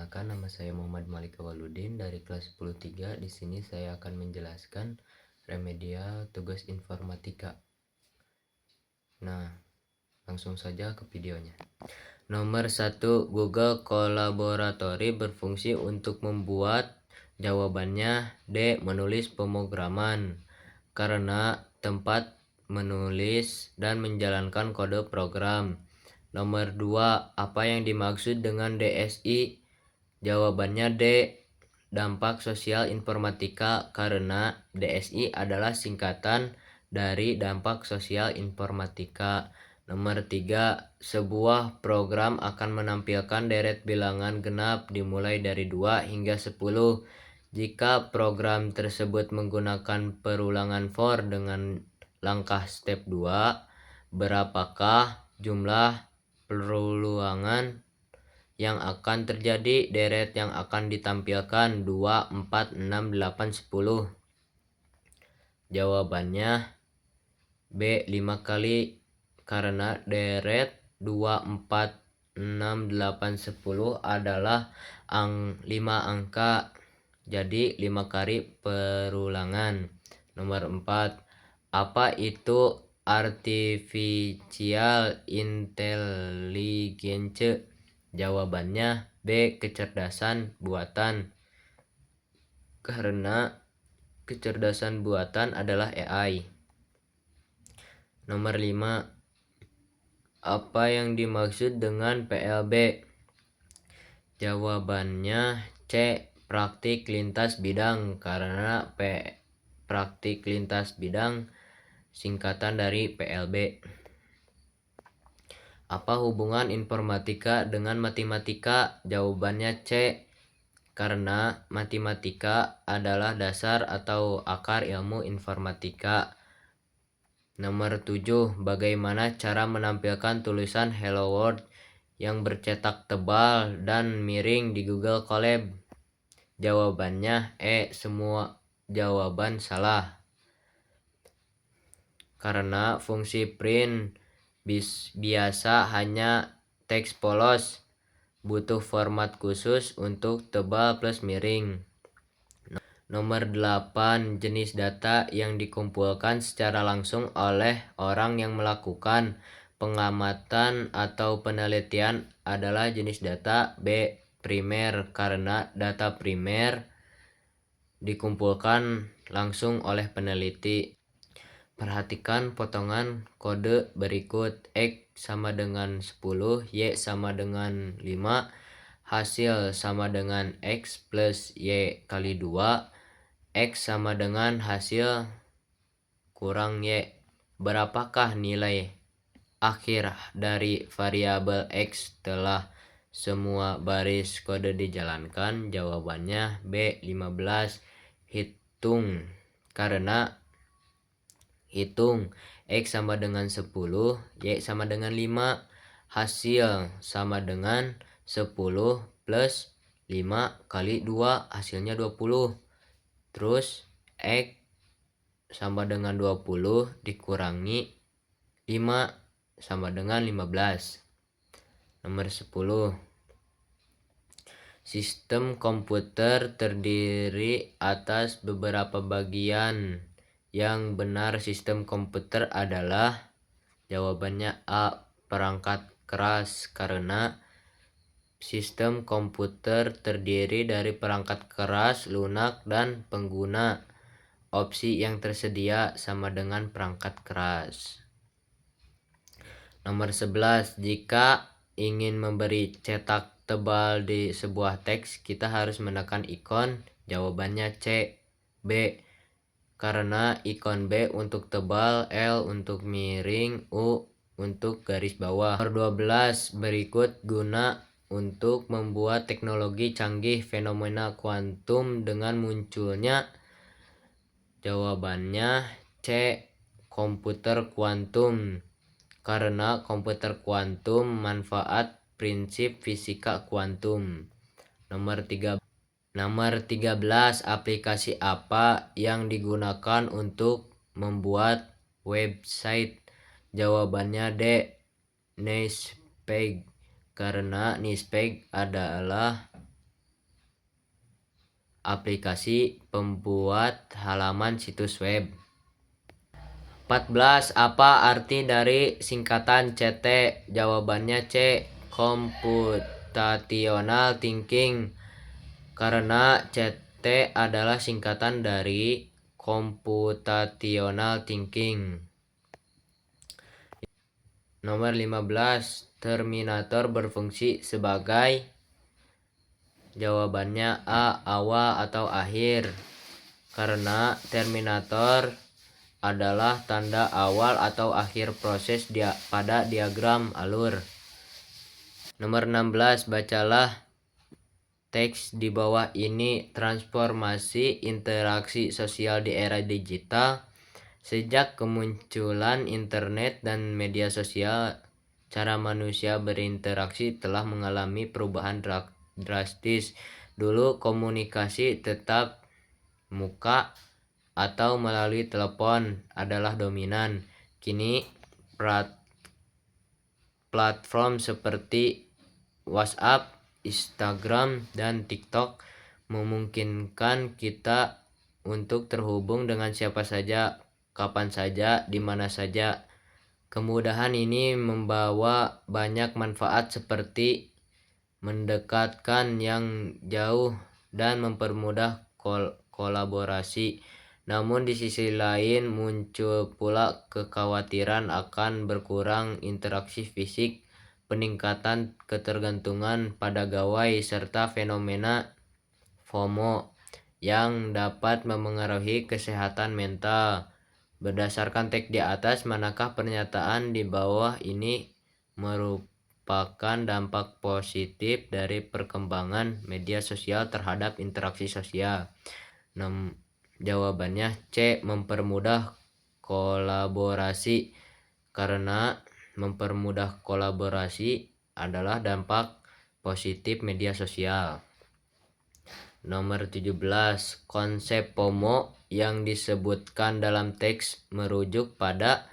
Perkenalkan, nama saya Muhammad Malik Awaludin dari kelas 10-3. Di sini saya akan menjelaskan remedial tugas informatika. Nah, langsung saja ke videonya. Nomor 1, Google Collaboratory berfungsi untuk membuat jawabannya. D. Menulis pemrograman karena tempat menulis dan menjalankan kode program. Nomor 2, apa yang dimaksud dengan DSI? Jawabannya D. Dampak sosial informatika karena DSI adalah singkatan dari dampak sosial informatika. Nomor 3, sebuah program akan menampilkan deret bilangan genap dimulai dari 2 hingga 10. Jika program tersebut menggunakan perulangan for dengan langkah step 2, berapakah jumlah perulangan yang akan terjadi? Deret yang akan ditampilkan 2, 4, 6, 8, 10. Jawabannya B. 5 kali karena deret 2, 4, 6, 8, 10 adalah 5 angka, jadi 5 kali perulangan. Nomor 4, apa itu artificial intelligence? Jawabannya B. Kecerdasan buatan karena kecerdasan buatan adalah AI. Nomor 5, apa yang dimaksud dengan PLB? Jawabannya C. Praktik lintas bidang karena praktik lintas bidang singkatan dari PLB. Apa hubungan informatika dengan matematika? Jawabannya C. Karena matematika adalah dasar atau akar ilmu informatika. Nomor 7, bagaimana cara menampilkan tulisan Hello World yang bercetak tebal dan miring di Google Colab? Jawabannya E. Semua jawaban salah. Karena fungsi print biasa hanya teks polos, butuh format khusus untuk tebal plus miring. Nomor 8, jenis data yang dikumpulkan secara langsung oleh orang yang melakukan pengamatan atau penelitian adalah jenis data B. Primer karena data primer dikumpulkan langsung oleh peneliti. Perhatikan potongan kode berikut. X sama dengan 10, Y sama dengan 5, hasil sama dengan X plus Y kali 2, X sama dengan hasil kurang Y. Berapakah nilai akhir dari variabel X setelah semua baris kode dijalankan? Jawabannya B. 15. Hitung X sama dengan 10, Y sama dengan 5, hasil sama dengan 10 plus 5 kali 2, hasilnya 20. Terus X sama dengan 20 dikurangi 5 sama dengan 15. Nomor 10, sistem komputer terdiri atas beberapa bagian. Yang benar sistem komputer adalah, jawabannya A. Perangkat keras karena sistem komputer terdiri dari perangkat keras, lunak, dan pengguna. Opsi yang tersedia sama dengan perangkat keras. Nomor 11, jika ingin memberi cetak tebal di sebuah teks, kita harus menekan ikon. Jawabannya C. B. Karena ikon B untuk tebal, L untuk miring, U untuk garis bawah. Nomor 12, berikut guna untuk membuat teknologi canggih fenomena kuantum dengan munculnya. Jawabannya C. Komputer kuantum karena komputer kuantum manfaat prinsip fisika kuantum. Nomor 13, aplikasi apa yang digunakan untuk membuat website? Jawabannya D. Newspeg karena Newspeg adalah aplikasi pembuat halaman situs web. 14. Apa arti dari singkatan CT? Jawabannya C. Computational Thinking. Karena CT adalah singkatan dari Computational Thinking. Nomor 15. Terminator berfungsi sebagai. Jawabannya A. Awal atau akhir. Karena terminator adalah tanda awal atau akhir proses pada diagram alur. Nomor 16. Bacalah teks di bawah ini. Transformasi interaksi sosial di era digital. Sejak kemunculan internet dan media sosial, cara manusia berinteraksi telah mengalami perubahan drastis. Dulu komunikasi tetap muka atau melalui telepon adalah dominan. Kini platform seperti WhatsApp, Instagram, dan TikTok memungkinkan kita untuk terhubung dengan siapa saja, kapan saja, di mana saja. Kemudahan ini membawa banyak manfaat seperti mendekatkan yang jauh dan mempermudah kolaborasi. Namun di sisi lain muncul pula kekhawatiran akan berkurang interaksi fisik, peningkatan ketergantungan pada gawai, serta fenomena FOMO yang dapat memengaruhi kesehatan mental. Berdasarkan teks di atas, manakah pernyataan di bawah ini merupakan dampak positif dari perkembangan media sosial terhadap interaksi sosial? Jawabannya C. Mempermudah kolaborasi. Karena mempermudah kolaborasi adalah dampak positif media sosial. Nomor 17. Konsep FOMO yang disebutkan dalam teks merujuk pada.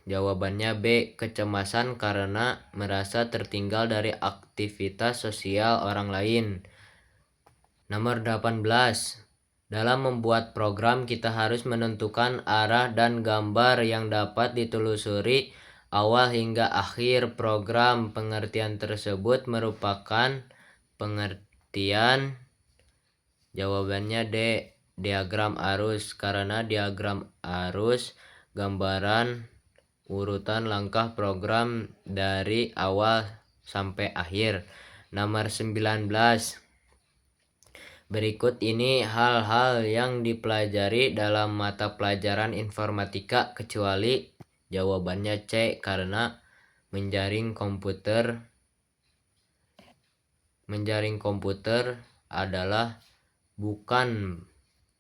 Jawabannya B. Kecemasan karena merasa tertinggal dari aktivitas sosial orang lain. Nomor 18. Dalam membuat program, kita harus menentukan arah dan gambar yang dapat ditelusuri awal hingga akhir program. Pengertian tersebut merupakan pengertian. Jawabannya D. Diagram arus. Karena diagram arus gambaran urutan langkah program dari awal sampai akhir. Nomor 19. Berikut ini hal-hal yang dipelajari dalam mata pelajaran informatika kecuali. Jawabannya C. Karena menjaring komputer adalah bukan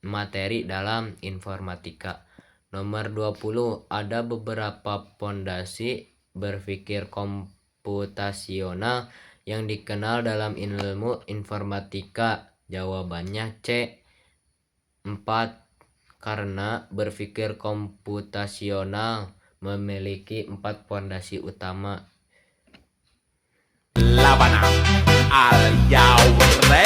materi dalam informatika. Nomor 20. Ada beberapa pondasi berpikir komputasional yang dikenal dalam ilmu informatika. Jawabannya C. 4. Karena berpikir komputasional memiliki 4 pondasi utama. Labana al yaure